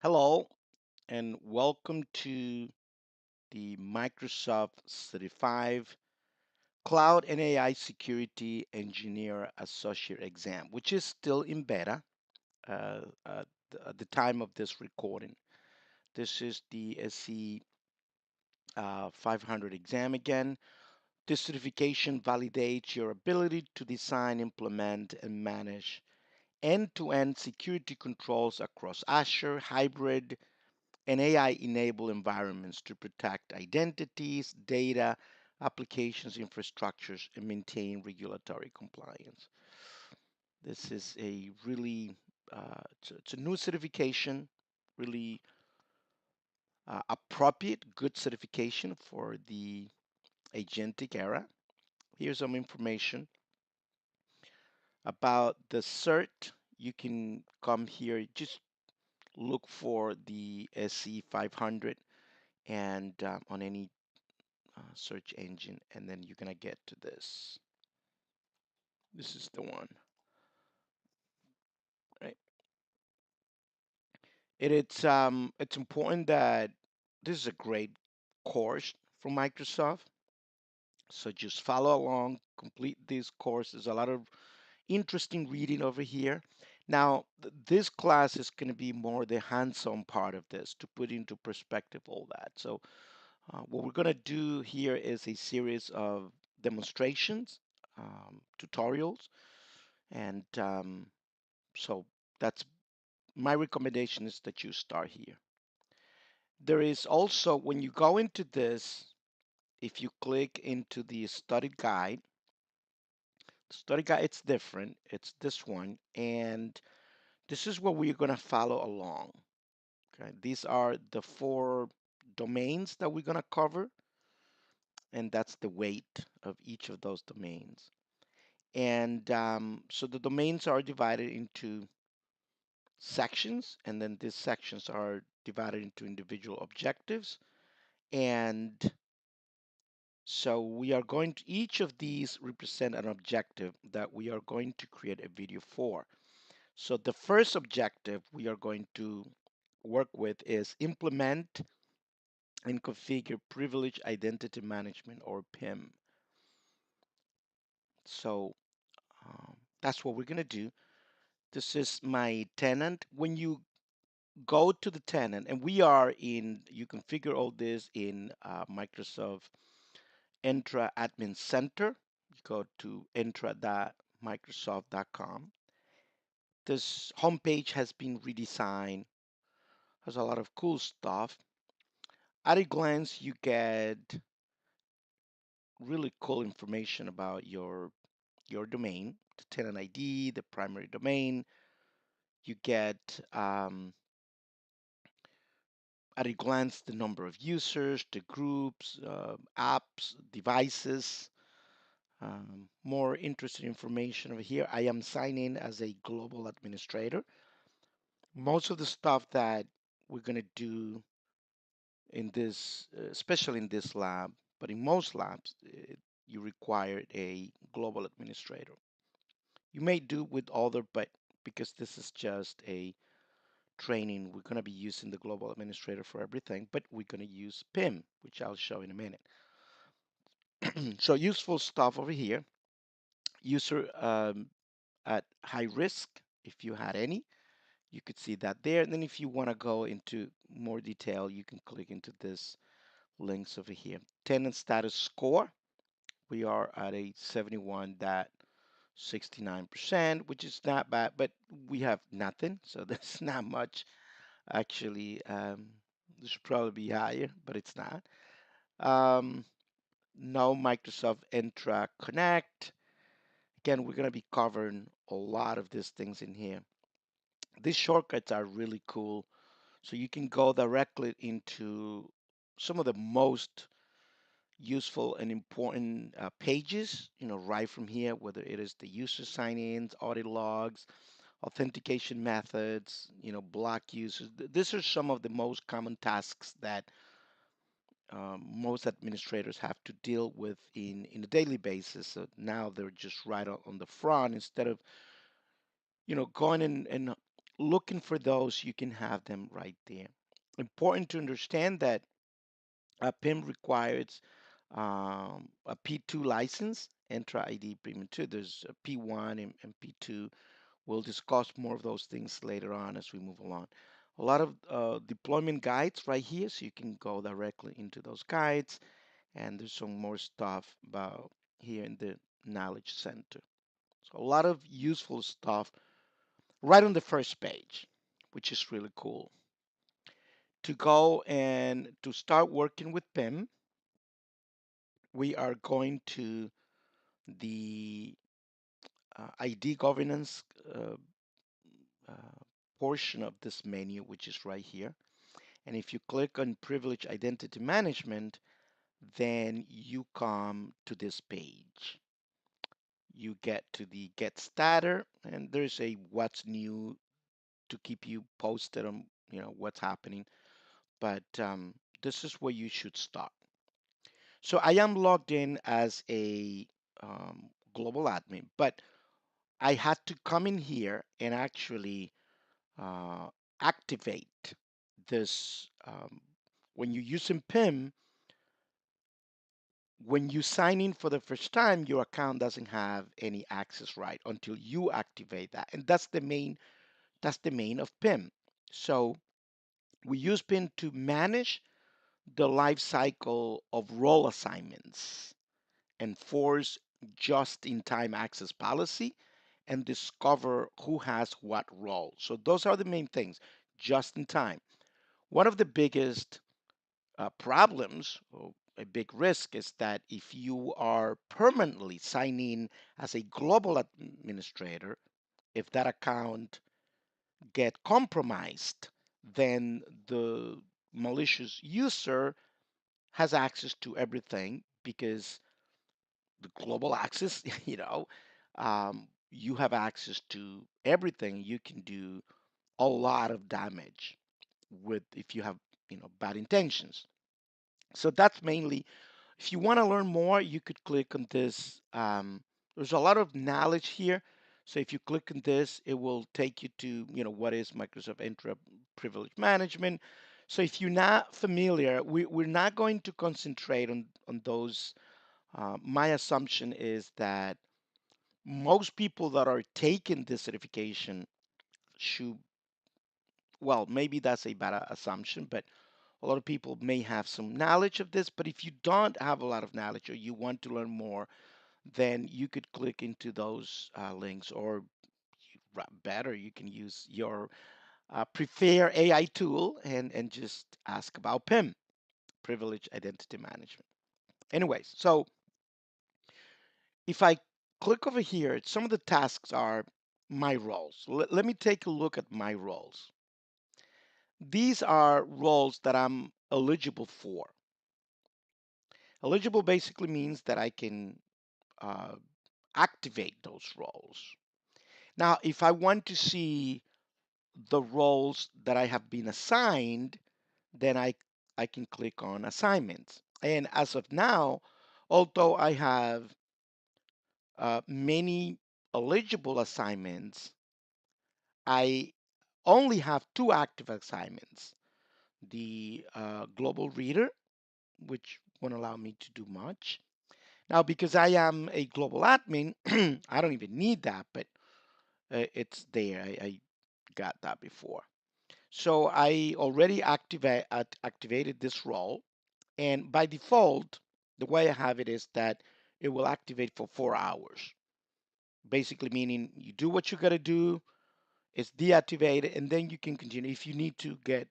Hello, and welcome to the Microsoft 35 Cloud and AI Security Engineer Associate Exam, which is still in beta at the time of this recording. This is the SC 500 exam again. This certification validates your ability to design, implement, and manage end-to-end security controls across Azure, hybrid, and AI-enabled environments to protect identities, data, applications, infrastructures, and maintain regulatory compliance. This is a really it's a new certification, really appropriate, good certification for the agentic era. Here's some information about the cert. You can come here, just look for the SC-500 and on any search engine, and then you're gonna get to this. This is the one, right? It's important that this is a great course from Microsoft. So just follow along, complete this course. There's a lot of interesting reading over here. Now, this class is going to be more the hands-on part of this to put into perspective all that. So what we're going to do here is a series of demonstrations, tutorials, and so that's my recommendation is that you start here. There is also, when you go into this, if you click into the study guide, it's different. It's this one, and this is what we're going to follow along. Okay, these are the four domains that we're going to cover, and that's the weight of each of those domains. And so the domains are divided into sections, and then these sections are divided into individual objectives. And so we are going to, each of these represent an objective that we are going to create a video for. So the first objective we are going to work with is implement and configure privilege identity management, or PIM. So that's what we're going to do. This is my tenant. When you go to the tenant, and we are in, you configure all this in Microsoft Entra Admin Center. You go to entra.microsoft.com. This homepage has been redesigned, has a lot of cool stuff. At a glance, you get really cool information about your domain, the tenant ID, the primary domain. You get at a glance the number of users, the groups, apps, devices. More interesting information over here. I am signed in as a global administrator. Most of the stuff that we're going to do in this, especially in this lab, but in most labs, you require a global administrator. You may do with other, but because this is just a training, we're going to be using the global administrator for everything, but we're going to use PIM, which I'll show in a minute. So useful stuff over here. User at high risk, if you had any, you could see that there. And then if you want to go into more detail, you can click into this links over here. Tenant status score, we are at a 71.69%, which is not bad, but we have nothing, so there's not much actually. This should probably be higher, but it's not. Um, no Microsoft Entra Connect. Again, we're going to be covering a lot of these things in here. These shortcuts are really cool. So you can go directly into some of the most useful and important pages, right from here, whether it is the user sign-ins, audit logs, authentication methods, block users. These are some of the most common tasks that most administrators have to deal with in a daily basis. So now they're just right on the front instead of, going and looking for those, you can have them right there. Important to understand that PIM requires a P2 license, Entra ID Premium 2. There's a P1 and P2. We'll discuss more of those things later on as we move along. A lot of deployment guides right here, so you can go directly into those guides, and there's some more stuff about here in the Knowledge Center. So a lot of useful stuff right on the first page, which is really cool. To go and to start working with PIM, we are going to the ID governance uh, portion of this menu, which is right here. And if you click on privilege identity management, then you come to this page. You get to the get starter, and there's a what's new to keep you posted on what's happening. But this is where you should start. So I am logged in as a global admin, but I had to come in here and actually uh, activate this. When you're using PIM, when you sign in for the first time, your account doesn't have any access right until you activate that, and that's the main of PIM. So we use PIM to manage the life cycle of role assignments, enforce just-in-time access policy, and discover who has what role. So those are the main things, just in time. One of the biggest problems, or a big risk, is that if you are permanently signing as a global administrator, if that account get compromised, then the malicious user has access to everything because the global access, you have access to everything. You can do a lot of damage with if you have, bad intentions. So that's mainly, if you want to learn more, you could click on this. There's a lot of knowledge here. So if you click on this, it will take you to, what is Microsoft Entra Privilege Management. So if you're not familiar, we're not going to concentrate on those. My assumption is that most people that are taking this certification should, well, maybe that's a bad assumption, but a lot of people may have some knowledge of this. But if you don't have a lot of knowledge or you want to learn more, then you could click into those links, or better, you can use your preferred AI tool and just ask about PIM, Privilege Identity Management. Anyways, so if I click over here, some of the tasks are my roles. Let me take a look at my roles. These are roles that I'm eligible for. Eligible basically means that I can uh, activate those roles. Now, if I want to see the roles that I have been assigned, then I can click on assignments. And as of now, although I have many eligible assignments, I only have two active assignments. The global reader, which won't allow me to do much. Now, because I am a global admin, I don't even need that, but it's there. I got that before. So I already activated this role, and by default, the way I have it is that it will activate for 4 hours. Basically, meaning you do what you got to do, it's deactivated, and then you can continue. If you need to get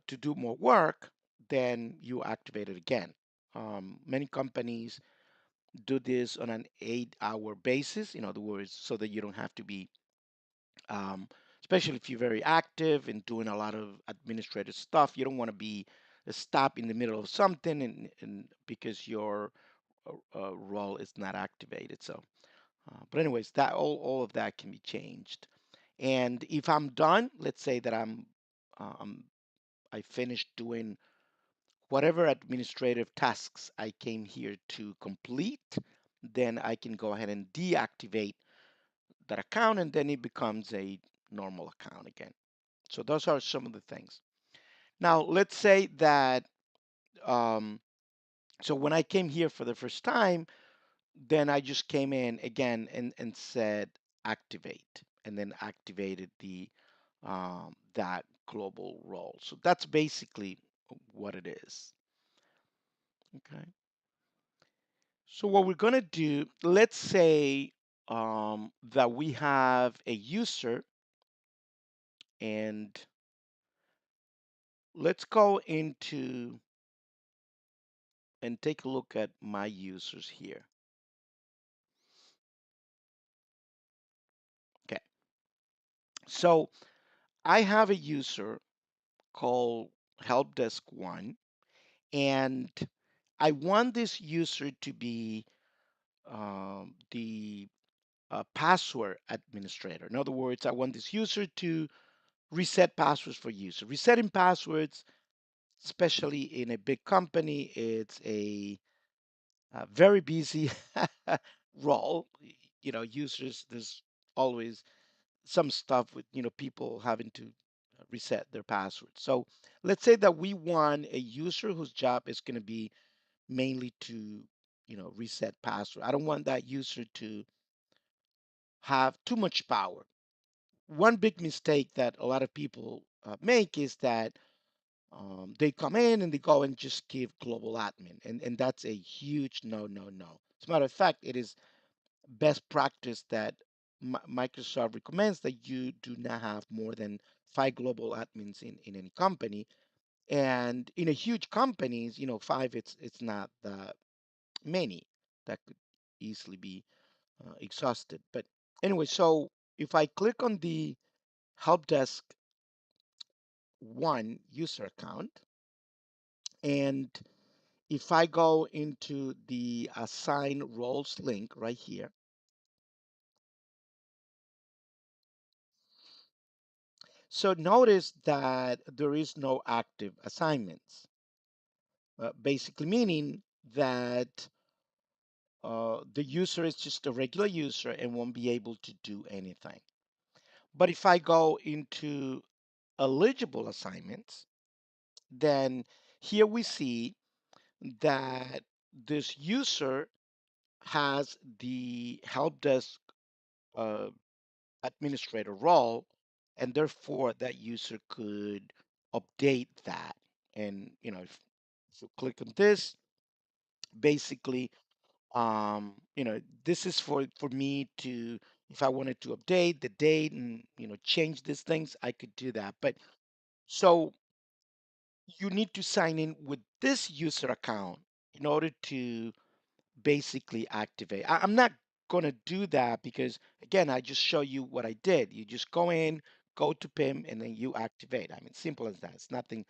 to do more work, then you activate it again. Many companies do this on an 8-hour basis, in other words, so that you don't have to be, um, especially if you're very active and doing a lot of administrative stuff, you don't want to be stopped in the middle of something and because your role is not activated. So, but anyways, that all of that can be changed. And if I'm done, let's say that I finished doing whatever administrative tasks I came here to complete, then I can go ahead and deactivate that account, and then it becomes a normal account again. So those are some of the things. Now, let's say that, um, so when I came here for the first time, then I just came in again and said activate, and then activated the that global role. So that's basically what it is. Okay. So what we're gonna do, let's say that we have a user, and let's go into and take a look at my users here. Okay. So I have a user called helpdesk1, and I want this user to be the password administrator. In other words, I want this user to reset passwords for user. Resetting passwords, especially in a big company, it's a very busy role. You know, users, there's always some stuff with, people having to reset their password. So let's say that we want a user whose job is going to be mainly to, reset password. I don't want that user to have too much power. One big mistake that a lot of people make is that they come in and they go and just give global admin, and that's a huge no, no, no. As a matter of fact, it is best practice that Microsoft recommends that you do not have more than 5 global admins in any company. And in a huge companies, five, it's not that many. That could easily be exhausted. But anyway, so if I click on the help desk one user account, and if I go into the assign roles link right here, so notice that there is no active assignments, basically meaning that the user is just a regular user and won't be able to do anything. But if I go into eligible assignments, then here we see that this user has the help desk uh, administrator role, and therefore that user could update that. And if you click on this, basically, this is for me to, if I wanted to update the date and change these things, I could do that. But so you need to sign in with this user account in order to basically activate. I'm not going to do that because, again, I just show you what I did. You just go in, go to PIM, and then you activate. I mean, simple as that. It's nothing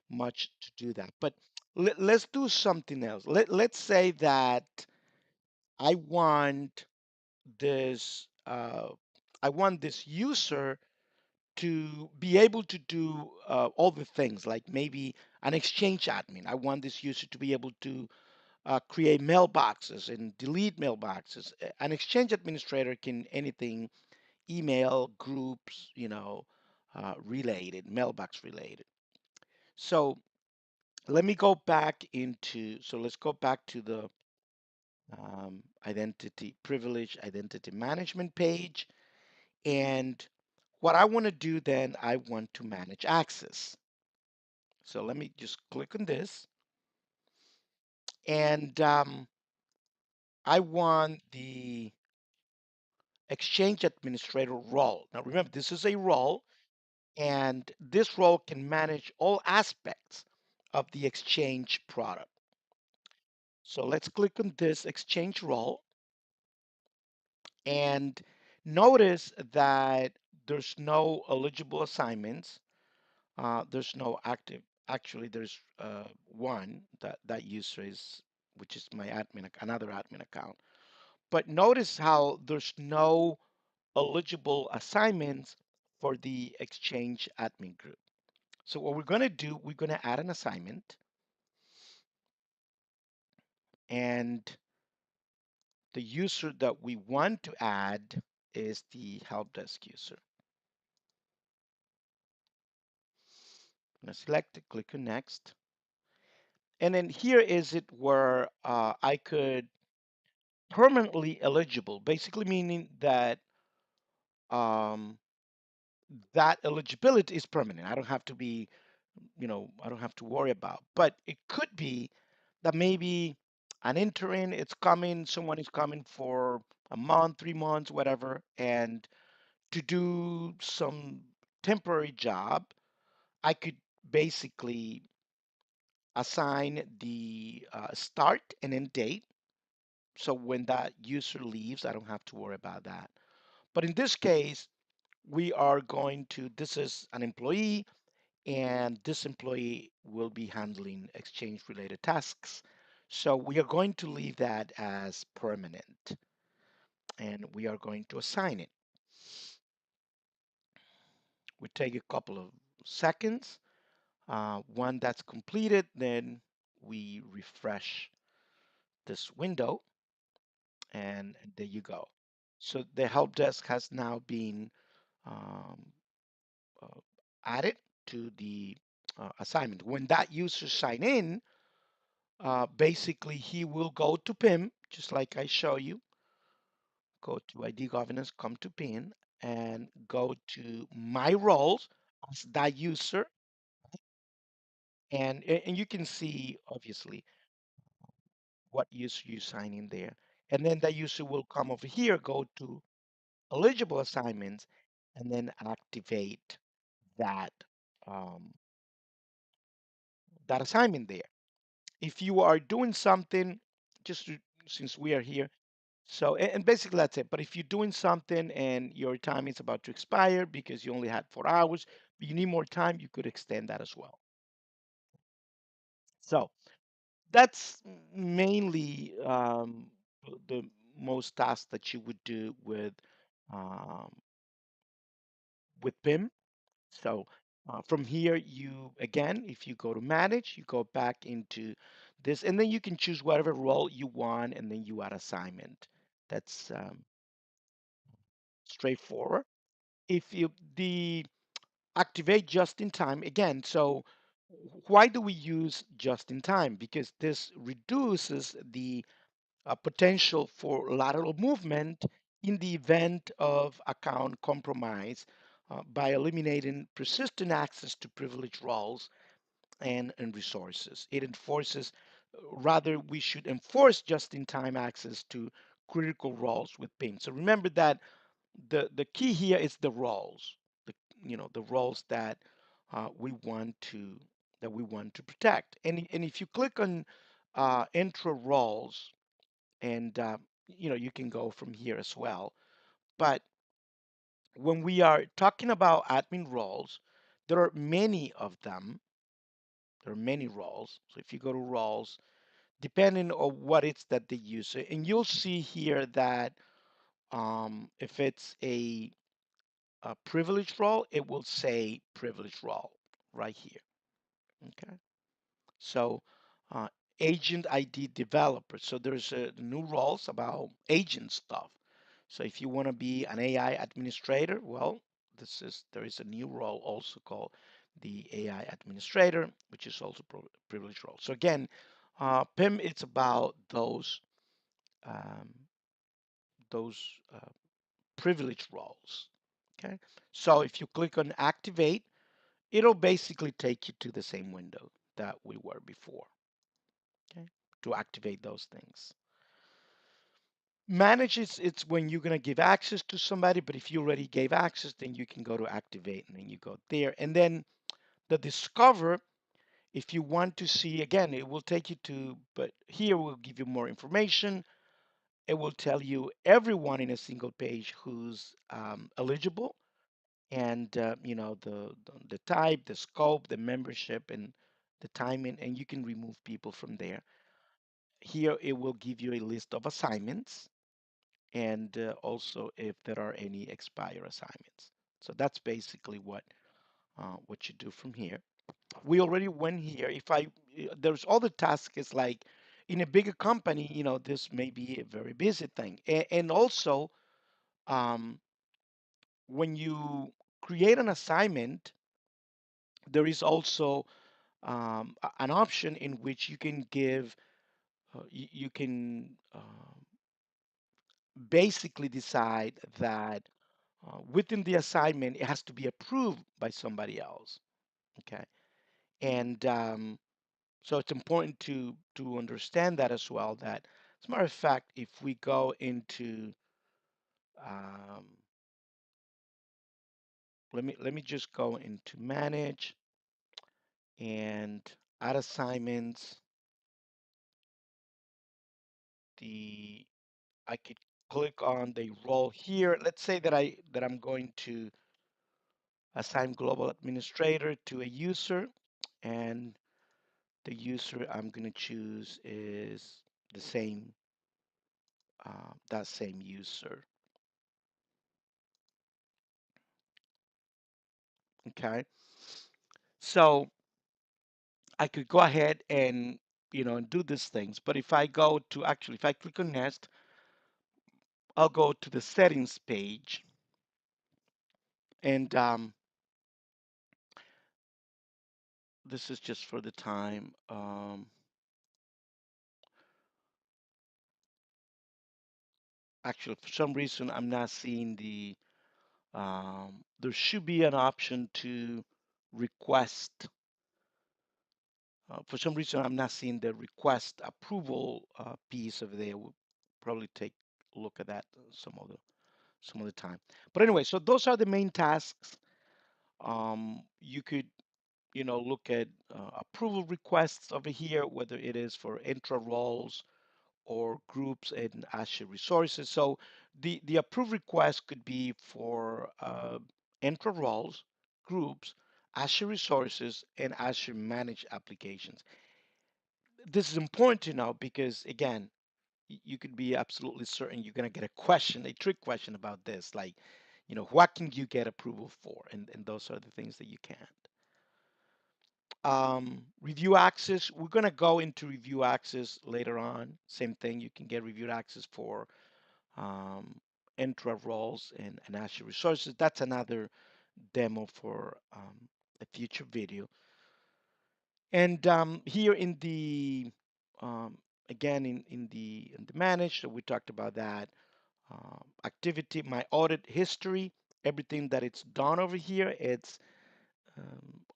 much to do that. But let's do something else. Let's say that I want this I want this user to be able to do all the things, like maybe an exchange admin. I want this user to be able to create mailboxes and delete mailboxes. An exchange administrator can anything, email, groups, related, mailbox related. So let me go back into, so let's go back to the identity privilege, identity management page. And what I want to do then, I want to manage access. So let me just click on this. And I want the exchange administrator role. Now remember, this is a role, and this role can manage all aspects of the exchange product. So let's click on this exchange role, and notice that there's no eligible assignments. There's no active. Actually, there's one that user is, which is my admin, another admin account. But notice how there's no eligible assignments for the Exchange admin group. So what we're going to do, we're going to add an assignment, and the user that we want to add is the help desk user. I'm going to select it, click on next. And then here is it where I could permanently eligible, basically meaning that um, that eligibility is permanent. I don't have to be, I don't have to worry about. But it could be that maybe an intern, it's coming, someone is coming for a month, 3 months, whatever, and to do some temporary job, I could basically assign the start and end date. So when that user leaves, I don't have to worry about that. But in this case, we are going to, this is an employee, and this employee will be handling exchange related tasks. So we are going to leave that as permanent and we are going to assign it. We take a couple of seconds. When that's completed, then we refresh this window and there you go. So the help desk has now been um, uh, added to the assignment. When that user sign in, basically he will go to PIM, just like I show you, go to ID governance, come to PIM, and go to my roles as that user, and you can see obviously what user you sign in there. And then that user will come over here, go to eligible assignments, and then activate that um, that assignment there. If you are doing something, just since we are here, so and basically that's it. But if you're doing something and your time is about to expire because you only had 4 hours, but you need more time, you could extend that as well. So that's mainly the most tasks that you would do um, with PIM. So from here, you again, if you go to manage, you go back into this, and then you can choose whatever role you want, and then you add assignment. That's straightforward. If you the activate just in time again, so why do we use just in time? Because this reduces the potential for lateral movement in the event of account compromise by eliminating persistent access to privileged roles and resources. It enforces, rather, we should enforce just in time access to critical roles with PIM. So remember that the key here is the roles, the the roles that we want to protect. And if you click on intro roles, and you can go from here as well. But when we are talking about admin roles, there are many of them. There are many roles. So if you go to roles, depending on what it's that they use, and you'll see here that if it's a privileged role, it will say privileged role right here. Okay. So uh, agent ID developer. So there's new roles about agent stuff. So if you want to be an AI administrator, well, there is a new role also called the AI administrator, which is also privileged role. So again, PIM it's about um, those uh, privileged roles. Okay. So if you click on activate, it'll basically take you to the same window that we were before. Okay, to activate those things. Manage it's when you're gonna give access to somebody, but if you already gave access, then you can go to activate and then you go there. And then the discover, if you want to see again, it will take you to, but here will give you more information. It will tell you everyone in a single page who's eligible, and the type, the scope, the membership, and the timing, and you can remove people from there. Here it will give you a list of assignments and also if there are any expire assignments. So that's basically what you do from here. We already went here. If I there's other tasks is like in a bigger company, this may be a very busy thing. And also um, when you create an assignment, There is also an option in which you can give, you can basically decide that within the assignment, it has to be approved by somebody else. Okay. And so it's important to understand that as well. That, as a matter of fact, if we go into um, let me just go into manage and add assignments. The I could click on the role here. Let's say that I'm going to assign global administrator to a user, and the user I'm going to choose is the same that same user. Okay, so I could go ahead and and do these things. But if I go to actually, if I click on Nest, I'll go to the settings page, and this is just for the time. Actually, for some reason, I'm not seeing the. There should be an option to request. For some reason, I'm not seeing the request approval piece of there. We'll probably take a look at that some of the time. But anyway, so those are the main tasks. You could look at approval requests over here, whether it is for intra roles or groups in Azure resources. So the approve request could be for intra roles, groups, Azure resources, and Azure managed applications. This is important to know because, again, you could be absolutely certain you're going to get a question, a trick question about this, like, what can you get approval for? And those are the things that you can't. Review access, we're going to go into review access later on. Same thing, you can get reviewed access for um, intra roles and Azure resources. That's another demo for a future video. And here in the um, again in the manage, so we talked about that activity, my audit history, everything that it's done over here, it's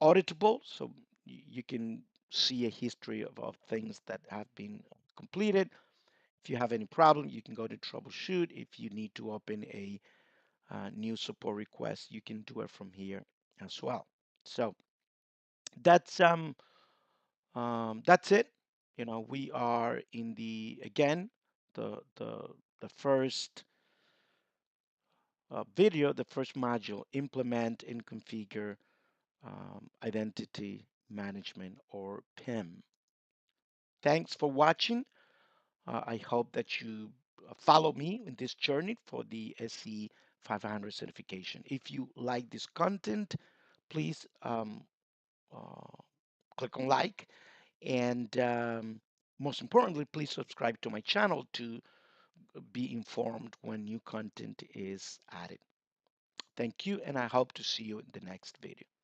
auditable, so you can see a history of things that have been completed. If you have any problem, you can go to troubleshoot. If you need to open a new support request, you can do it from here as well. So that's that's it. We are in the again the first video, the first module, implement and configure identity management or PIM. Thanks for watching. I hope that you follow me in this journey for the SC-500 certification. If you like this content, please uh, click on like, and most importantly, please subscribe to my channel to be informed when new content is added. Thank you, and I hope to see you in the next video.